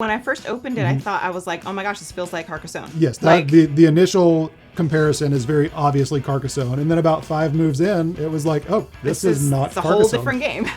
When I first opened it, I thought, I was like, oh my gosh, this feels like Carcassonne. Yes, like, the initial comparison is very obviously Carcassonne. And then about 5 moves in, it was like, oh, this is not it's a Carcassonne. whole different game.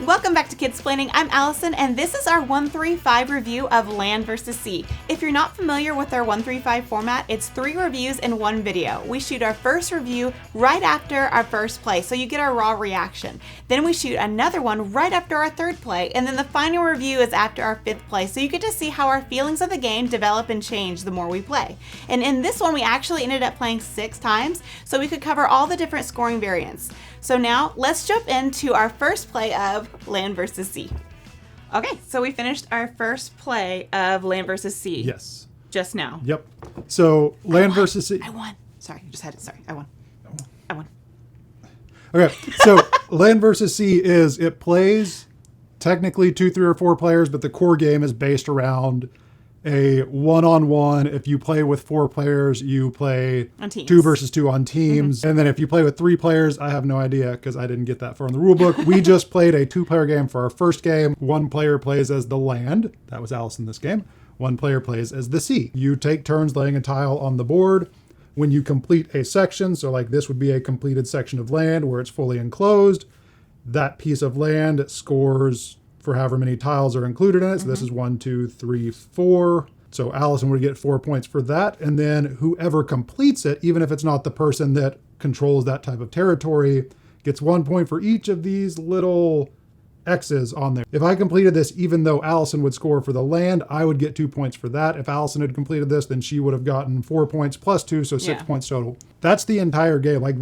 Welcome back to Kidsplaining. I'm Allison, and this is our 135 review of Land vs. Sea. If you're not familiar with our 135 format, it's 3 reviews in 1 video. We shoot our first review right after our first play, so you get our raw reaction. Then we shoot another one right after our 3rd play, and then the final review is after our 5th play, so you get to see how our feelings of the game develop and change the more we play. And in this one, we actually ended up playing 6 times, so we could cover all the different scoring variants. So now, let's jump into our first play of Land vs. Sea. Okay, so we finished our first play of Land vs. Sea. Yes. Just now. Yep. So Land vs. Sea. I won. Sorry, I just had it. Sorry, I won. I won. Okay, so Land vs. Sea it plays technically 2, 3, or 4 players, but the core game is based around a one-on-one. If you play with 4 players, you play on teams. 2 versus 2 on teams. And then if you play with 3 players, I have no idea because I didn't get that far in the rule book. We just played a 2-player game for our first game. 1 player plays as the land. That was Alice in this game. 1 player plays as the sea. You take turns laying a tile on the board. When you complete a section, so like this would be a completed section of land where it's fully enclosed, that piece of land scores for however many tiles are included in it. So this is 1, 2, 3, 4. So Allison would get 4 points for that. And then whoever completes it, even if it's not the person that controls that type of territory, gets 1 point for each of these little X's on there. If I completed this, even though Allison would score for the land, I would get 2 points for that. If Allison had completed this, then she would have gotten 4 points plus 2, so 6 points total. That's the entire game. Like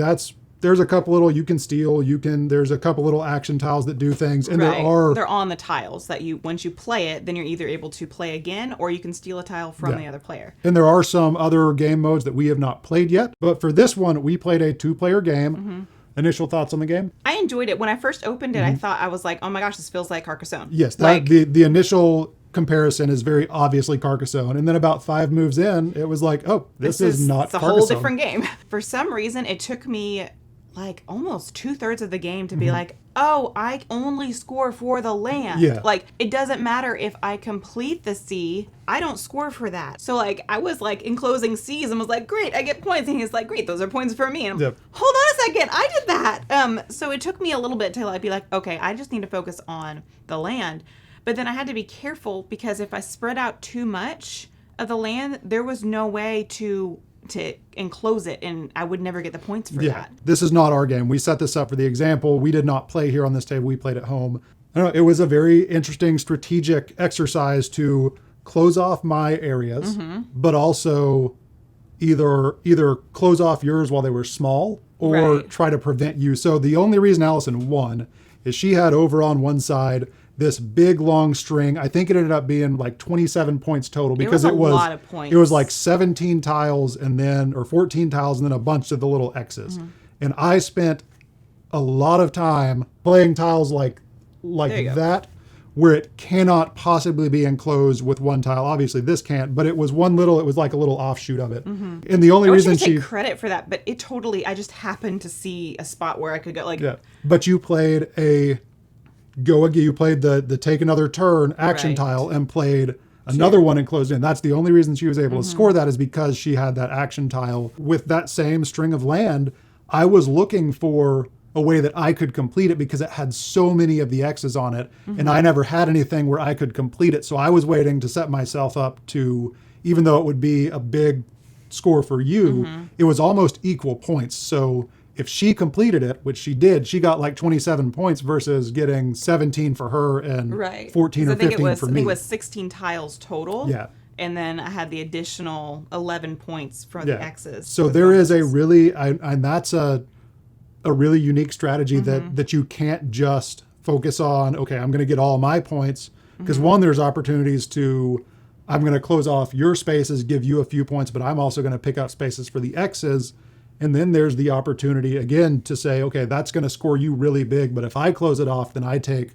there's a couple little, you can steal, there's a couple little action tiles that do things, and right. They're on the tiles that once you play it, then you're either able to play again or you can steal a tile from the other player. And there are some other game modes that we have not played yet, but for this one, we played a 2-player game. Initial thoughts on the game? I enjoyed it. When I first opened it, I was like, oh my gosh, this feels like Carcassonne. Yes, the initial comparison is very obviously Carcassonne. And then about 5 moves in, it was like, oh, this is not Carcassonne. It's a whole different game. For some reason, it took me like almost 2/3 of the game to be like, oh, I only score for the land. Yeah. Like, it doesn't matter if I complete the sea, I don't score for that. So like, I was like enclosing seas and was like, great, I get points. And he's like, great, those are points for me. And I'm hold on a second, I did that. So it took me a little bit to like be like, okay, I just need to focus on the land. But then I had to be careful because if I spread out too much of the land, there was no way to enclose it, and I would never get the points for that. This is not our game. We set this up for the example. We did not play here on this table. We played at home. I don't know, it was a very interesting strategic exercise to close off my areas, but also either close off yours while they were small or try to prevent you. So the only reason Allison won is she had over on one side this big long string. I think it ended up being like 27 points total because it was a lot of points. It was like 17 tiles or 14 tiles and then a bunch of the little X's. And I spent a lot of time playing tiles like that where it cannot possibly be enclosed with 1 tile. Obviously this can't, but it was it was like a little offshoot of it. And the only reason she take credit for that, but I just happened to see a spot where I could go like. Yeah. But you played you played the take another turn action tile and played another one enclosed in. That's the only reason she was able to score that is because she had that action tile. With that same string of land, I was looking for a way that I could complete it because it had so many of the X's on it, and I never had anything where I could complete it. So I was waiting to set myself up to, even though it would be a big score for you, it was almost equal points. So if she completed it, which she did, she got like 27 points versus getting 17 for her and 14 or 15 for me. I think it was 16 tiles total. Yeah. And then I had the additional 11 points for the X's. So there is a really, and that's a really unique strategy that you can't just focus on, okay, I'm going to get all my points. Because one, there's opportunities I'm going to close off your spaces, give you a few points, but I'm also going to pick up spaces for the X's. And then there's the opportunity, again, to say, okay, that's going to score you really big, but if I close it off, then I take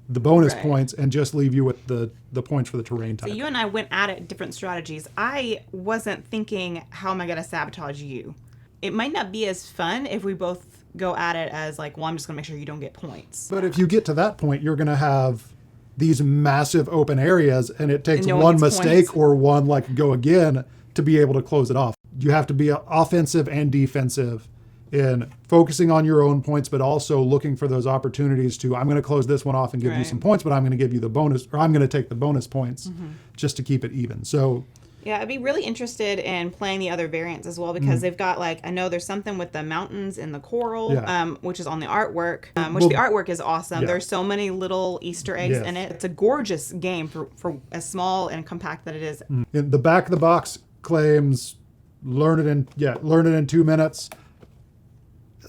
the bonus points and just leave you with the points for the terrain type. So you and I went at it different strategies. I wasn't thinking, how am I going to sabotage you? It might not be as fun if we both go at it as like, well, I'm just going to make sure you don't get points. But if you get to that point, you're going to have these massive open areas, and it takes And no one one gets mistake points. or one like go again to be able to close it off. You have to be offensive and defensive in focusing on your own points, but also looking for those opportunities to, I'm going to close this one off and give you Right. some points, but I'm going to give you the bonus, or I'm going to take the bonus points just to keep it even. So Yeah, I'd be really interested in playing the other variants as well, because they've got, like, I know there's something with the mountains and the coral, Yeah. which is on the artwork, which Well, the artwork is awesome. yeah. There's so many little Easter eggs Yes. in it. It's a gorgeous game for as small and compact that it is. in the back of the box claims, learn it in 2 minutes.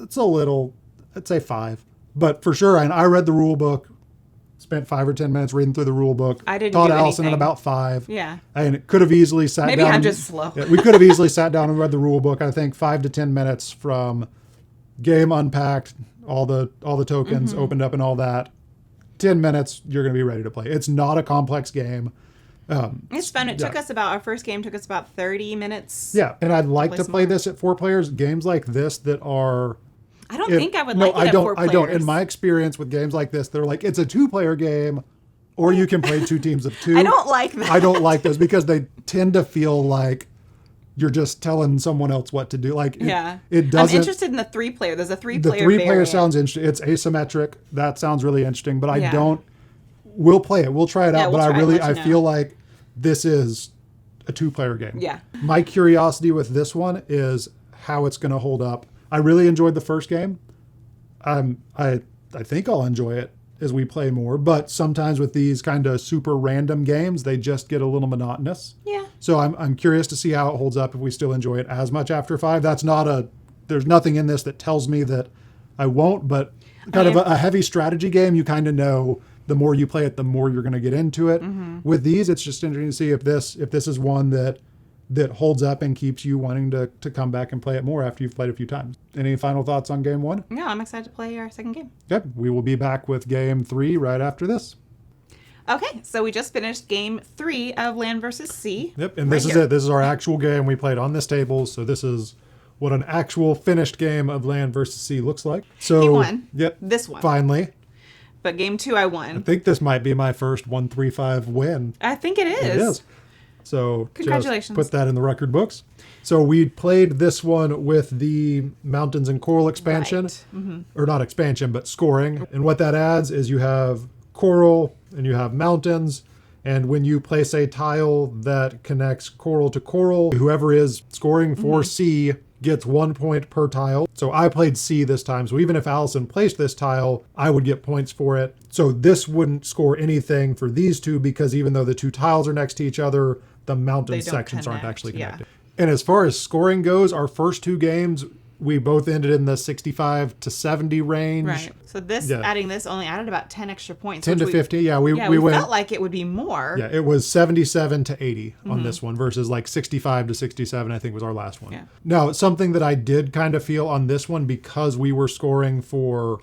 It's a little, I'd say 5, but for sure. And I read the rule book, spent 5 or 10 minutes reading through the rule book. I didn't taught do Allison in anything. about 5. Yeah. And it could have easily sat Maybe down. I'm just slow. Yeah, we could have easily sat down and read the rule book. I think 5 to 10 minutes from game unpacked, all the tokens opened up and all that. 10 minutes, you're going to be ready to play. It's not a complex game. It's fun. It took us our first game took us about 30 minutes. Yeah, and I'd like play to some play more. this at 4 players. Games like this that are I don't think I would no, like it I at don't. 4 I players. don't. In my experience with games like this, they're like it's a 2-player game, or you can play 2 teams of 2. I don't like that. I don't like those because they tend to feel like you're just telling someone else what to do. Like Yeah. it I'm doesn't. interested in the 3-player. There's a 3-player The 3-player variant. sounds interesting. It's asymmetric. That sounds really interesting. But I Yeah. don't. We'll play it. We'll try it out. we'll but try it I and really let you I know. feel like this is a 2-player game. Yeah. My curiosity with this one is how it's going to hold up. I really enjoyed the first game. I think I'll enjoy it as we play more, but sometimes with these kind of super random games, they just get a little monotonous. Yeah. So I'm curious to see how it holds up if we still enjoy it as much after 5. There's nothing in this that tells me that I won't, but kind of a heavy strategy game, you kind of know the more you play it, the more you're going to get into it. With these, it's just interesting to see if this is one that holds up and keeps you wanting to come back and play it more after you've played a few times. Any final thoughts on game 1? No, I'm excited to play our second game. Yep, we will be back with game 3 right after this. Okay, so we just finished game 3 of Land vs. Sea. Yep, and Right this is here. it. This is our actual game we played on this table. So this is what an actual finished game of Land versus Sea looks like. So He won. Yep. This one. Finally. But game 2 I I won. think this might be my first 1-3-5 win. I think it is. It is. So Congratulations. just put that in the record books. So we played this one with the Mountains and Coral expansion. Right. Or not expansion, but scoring. And what that adds is you have coral and you have mountains. And when you place a tile that connects coral to coral, whoever is scoring for C gets 1 point per tile. So I played C this time. So even if Allison placed this tile, I would get points for it. So this wouldn't score anything for these two because even though the 2 tiles are next to each other, the mountain They don't sections aren't connect, actually yeah. connected. And as far as scoring goes, our first 2 games, we both ended in the 65 to 70 range. Right. So this Yeah. adding this only added about 10 extra points. 10 to which 50. Yeah, we we went. felt like it would be more. Yeah, it was 77 to 80 on this one versus like 65 to 67, I think was our last one. Yeah. Now, something that I did kind of feel on this one because we were scoring for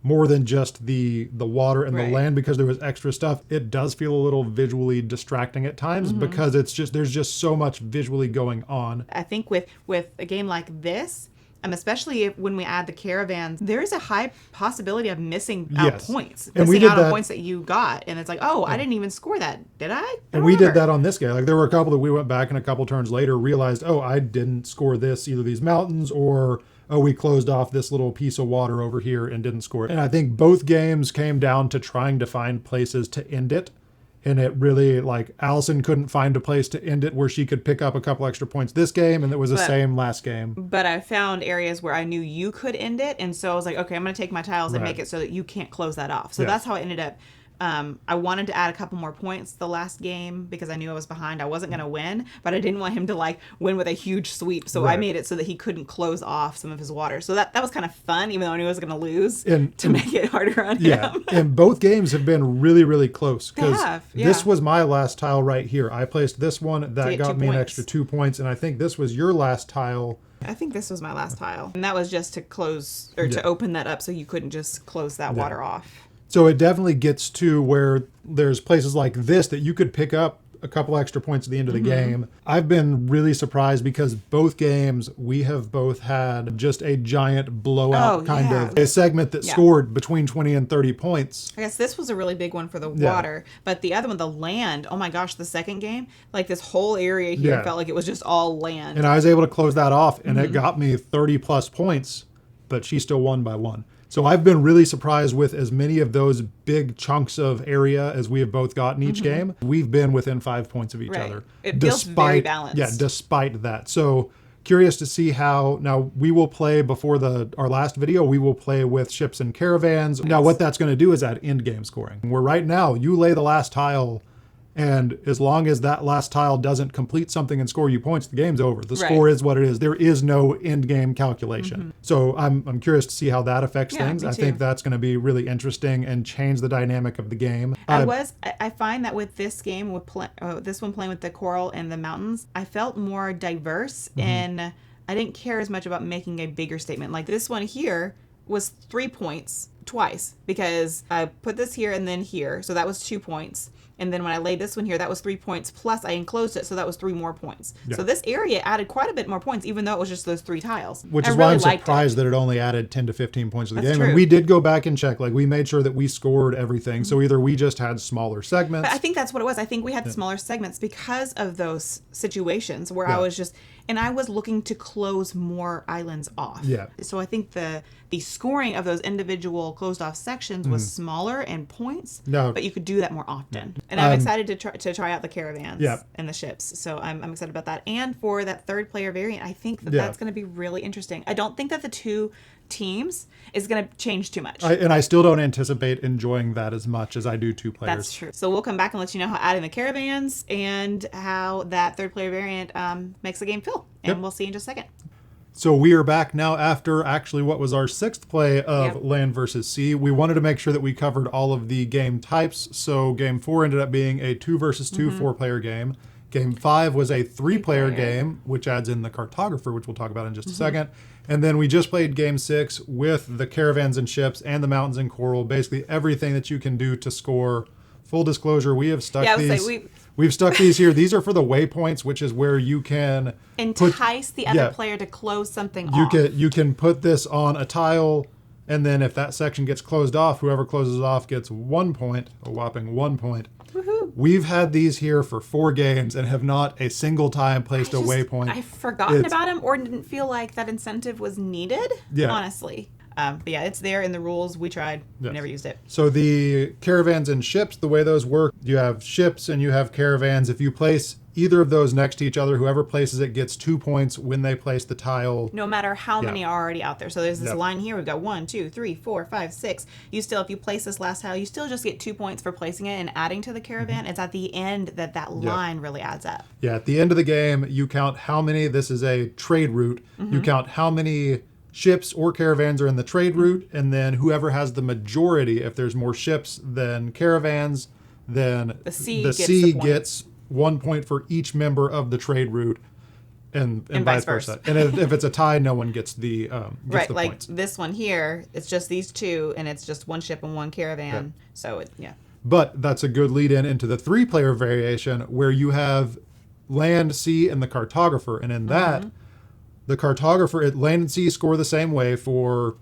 more than just the water and Right. the land because there was extra stuff, it does feel a little visually distracting at times because there's just so much visually going on. I think with a game like this, especially when we add the caravans, there is a high possibility of missing out Yes. points. And we missing did out on that- points that you got. And it's like, oh, I didn't even score that. Did I? I And don't we did remember. that on this game. Like there were a couple that we went back and a couple turns later realized, oh, I didn't score this, either these mountains or, oh, we closed off this little piece of water over here and didn't score it. And I think both games came down to trying to find places to end it. And it really, like, Allison couldn't find a place to end it where she could pick up a couple extra points this game, and it was the But- same last game. But I found areas where I knew you could end it. And so I was like, okay, I'm going to take my tiles and Right. make it so that you can't close that off. So Yes. that's how it ended up. I wanted to add a couple more points the last game because I knew I was behind. I wasn't going to win, but I didn't want him to like win with a huge sweep. So I Right. made it so that he couldn't close off some of his water. So that was kind of fun, even though I knew I was going to lose And- to make it harder on Yeah, him. and both games have been really, really close. They Because have, yeah. this was my last tile right here. I placed this one. That get got 2 me an points. extra 2 points. And I think this was your last tile. I think this was my last tile. And that was just to close or Yeah. to open that up so you couldn't just close that water off. So it definitely gets to where there's places like this that you could pick up a couple extra points at the end of the game. I've been really surprised because both games, we have both had just a giant blowout kind of a segment that scored between 20 and 30 points. I guess this was a really big one for the water, but the other one, the land, oh my gosh, the second game, like this whole area here felt like it was just all land. And I was able to close that off, and it got me 30 plus points, but she still won by 1. So I've been really surprised with as many of those big chunks of area as we have both gotten each game. We've been within 5 points of each other. It feels very balanced. Yeah, despite that. So curious to see how, now we will play before our last video, we will play with ships and caravans. Now what that's going to do is add end game scoring. Where right now you lay the last tile, and as long as that last tile doesn't complete something and score you points, the game's over. The score is what it is. There is no end game calculation. So I'm curious to see how that affects things. I think that's going to be really interesting and change the dynamic of the game. I find that with this game, with this one playing with the coral and the mountains, I felt more diverse, and I didn't care as much about making a bigger statement. Like this one here was 3 points twice because I put this here and then here, so that was 2 points. And then when I laid this one here, that was 3 points, plus I enclosed it, so that was 3 more points. So this area added quite a bit more points, even though it was just those 3 tiles. Which is why I'm surprised that it only added 10 to 15 points to the game. True. And we did go back and check. Like, we made sure that we scored everything. So either we just had smaller segments. But I think that's what it was. I think we had smaller segments because of those situations where I was just... And I was looking to close more islands off. Yeah. So I think the scoring of those individual closed off sections was smaller in points, but you could do that more often. And I'm excited to try out the caravans and the ships. So I'm excited about that. And for that third player variant, I think that's going to be really interesting. I don't think that the two teams is going to change too much. And I still don't anticipate enjoying that as much as I do 2 players. That's true. So we'll come back and let you know how adding the caravans and how that third player variant makes the game feel. And we'll see you in just a second. So we are back now after actually what was our 6th play of Land versus Sea. We wanted to make sure that we covered all of the game types. So game 4 ended up being a 2 versus 2 4-player game. Game 5 was a 3-player game, which adds in the cartographer, which we'll talk about in just a second. And then we just played game 6 with the caravans and ships and the mountains and coral, basically everything that you can do to score. Full disclosure, we have stuck we've stuck these here. These are for the waypoints, which is where you can entice the other player to close something off. You can put this on a tile, and then if that section gets closed off, whoever closes it off gets 1 point, a whopping 1 point. Woohoo. We've had these here for 4 games and have not a single time placed a waypoint. I've forgotten about them or didn't feel like that incentive was needed, honestly. But yeah, it's there in the rules. We tried. We never used it. So the caravans and ships, the way those work, you have ships and you have caravans. If you place either of those next to each other, whoever places it gets 2 points when they place the tile. No matter how many are already out there. So there's this line here. We've got 1, 2, 3, 4, 5, 6. You still, if you place this last tile, you still just get 2 points for placing it and adding to the caravan. It's at the end that line really adds up. Yeah, at the end of the game, you count how many, this is a trade route, you count how many ships or caravans are in the trade route, and then whoever has the majority, if there's more ships than caravans, then the sea gets 1 point for each member of the trade route, and vice versa. And if it's a tie, no one gets the right, like points. This one here, it's just these 2, and it's just 1 ship and 1 caravan. So But that's a good lead into the 3-player variation where you have land, sea, and the cartographer, and in that. The cartographer, land and sea score the same way for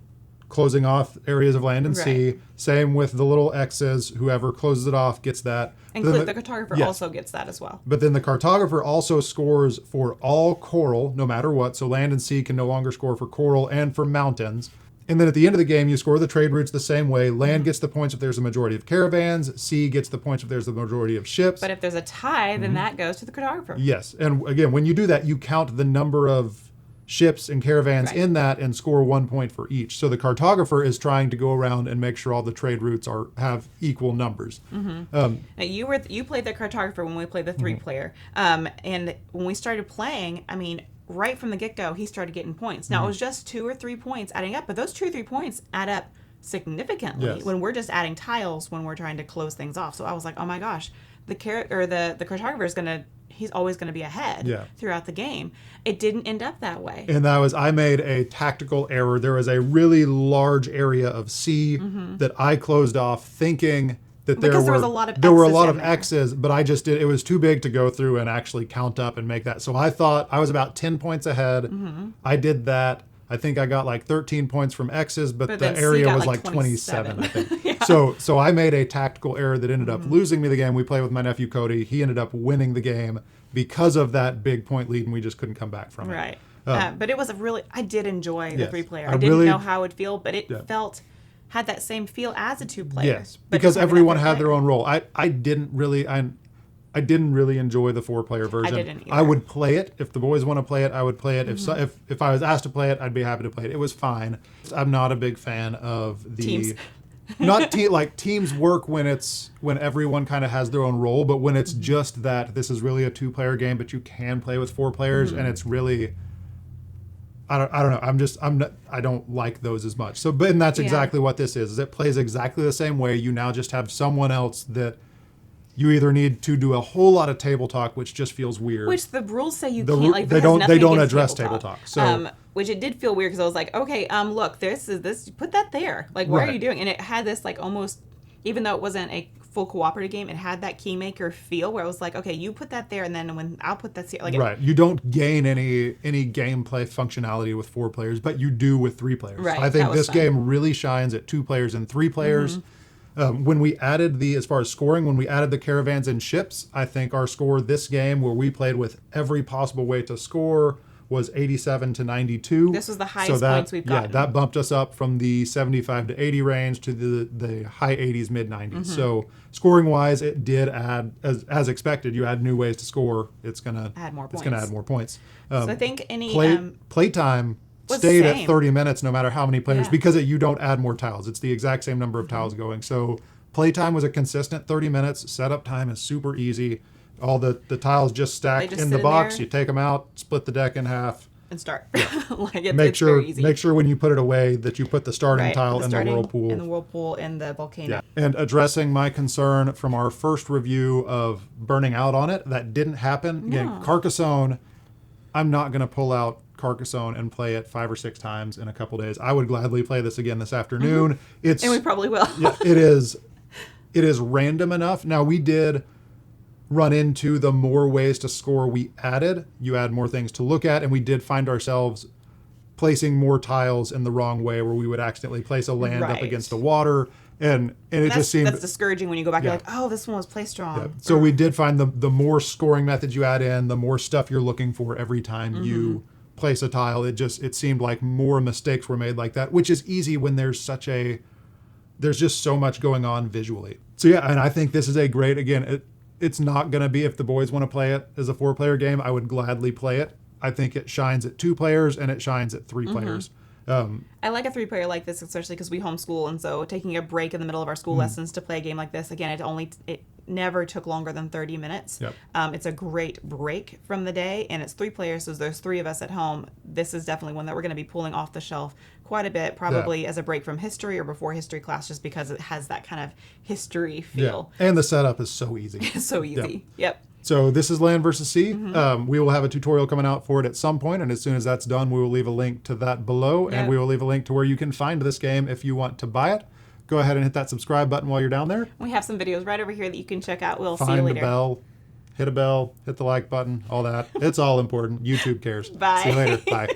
closing off areas of land and sea. Same with the little X's. Whoever closes it off gets that. And the cartographer also gets that as well. But then the cartographer also scores for all coral, no matter what. So land and sea can no longer score for coral and for mountains. And then at the end of the game, you score the trade routes the same way. Land gets the points if there's a majority of caravans. Sea gets the points if there's a majority of ships. But if there's a tie, then that goes to the cartographer. Yes. And again, when you do that, you count the number of ships and caravans in that and score 1 point for each. So the cartographer is trying to go around and make sure all the trade routes have equal numbers. Now you played the cartographer when we played the 3-player. And when we started playing, I mean, right from the get-go, he started getting points. Now, it was just 2 or 3 points adding up, but those 2 or 3 points add up significantly when we're just adding tiles when we're trying to close things off. So I was like, oh my gosh, the cartographer is going to... He's always going to be ahead throughout the game. It didn't end up that way. And I made a tactical error. There was a really large area of sea that I closed off thinking that Because there was a lot of there were a X's lot in of there. X's, but I just did. It was too big to go through and actually count up and make that. So I thought I was about 10 points ahead. I did that. I think I got like 13 points from X's, but the then C area got was like like 27, I 27. think. So I made a tactical error that ended up losing me the game. We played with my nephew Cody. He ended up winning the game because of that big point lead, and we just couldn't come back from it. Right. But it was I did enjoy the Yes. 3-player. I I didn't really- know how it would feel, but it had that same feel as a 2-player. Yes, but because just having everyone that had their 3-player. own role. I didn't really enjoy the 4-player version. didn't either. I would play it if the boys want to play it. I would play it if I was asked to play it. I'd be happy to play it. It was fine. I'm not a big fan of the Teams. like teams work when everyone kind of has their own role, but when it's just that this is really a 2-player game, but you can play with 4 players, and it's really. I don't know. I don't like those as much. And that's exactly what this is. It plays exactly the same way. You now just have someone else that you either need to do a whole lot of table talk, which just feels weird. Which the rules say you The can't. ru- Like they it has don't- nothing they don't against address table talk, so- which it did feel weird because I was like, okay, look, this. Put that there. Like, what are Right. you doing? And it had this like almost, even though it wasn't a full cooperative game, it had that keymaker feel where I was like, okay, you put that there, and then when I'll put that here, like Right. You don't gain any gameplay functionality with 4 players, but you do with 3 players. Right, I that think was this fun. game really shines at 2 players and 3 players. When we added as far as scoring, when we added the Caravans and Ships, I think our score this game, where we played with every possible way to score, was 87 to 92. This was the highest points we've gotten. Yeah, that bumped us up from the 75 to 80 range to the high 80s, mid 90s. So scoring wise, it did add, as expected. You add new ways to score, it's gonna Add more It's gonna points. add more points. so I think any Playtime was stayed the at same. 30 minutes no matter how many players, Yeah. because you don't add more tiles. It's the exact same number of tiles going. So playtime was a consistent 30 minutes. Setup time is super easy. All the tiles just stack just in sit the in box. there. You take them out, split the deck in half. and start. Like it's Make very easy. sure when you put it away that you put the starting Right, tile the in starting- the whirlpool. in the whirlpool and the volcano. Yeah. And addressing my concern from our first review of burning out on it, that didn't happen. Again, Carcassonne, I'm not going to pull out Carcassonne and play it 5 or 6 times in a couple days. I would gladly play this again this afternoon. It's And we probably will. yeah, it is random enough. Now, we did run into the more ways to score we added. You add more things to look at, and we did find ourselves placing more tiles in the wrong way, where we would accidentally place a land up Right. against the water, and it That's, just seemed that's discouraging when you go back. Yeah. You're like, oh, this one was placed wrong. so we did find the more scoring methods you add in, the more stuff you're looking for every time you place a tile. It seemed like more mistakes were made like that, which is easy when there's just so much going on visually. So yeah, and I think this is a great, again, it's not going to be, if the boys want to play it as a 4-player game, I would gladly play it. I think it shines at 2 players and it shines at 3 players. I like a 3-player like this, especially because we homeschool, and so taking a break in the middle of our school lessons to play a game like this, again, it never took longer than 30 minutes. Yep. It's a great break from the day, and it's 3 players, so there's 3 of us at home. This is definitely one that we're going to be pulling off the shelf quite a bit, probably as a break from history or before history class, just because it has that kind of history feel. Yeah. And the setup is so easy. It's so easy. Yep. So this is Land versus Sea. We will have a tutorial coming out for it at some point, and as soon as that's done, we will leave a link to that below, and Yep. we will leave a link to where you can find this game if you want to buy it. Go ahead and hit that subscribe button while you're down there. We have some videos right over here that you can check out. We'll see you Find the later. bell, hit a bell, hit the like button, all that. It's all important. YouTube cares. Bye. See you later. Bye.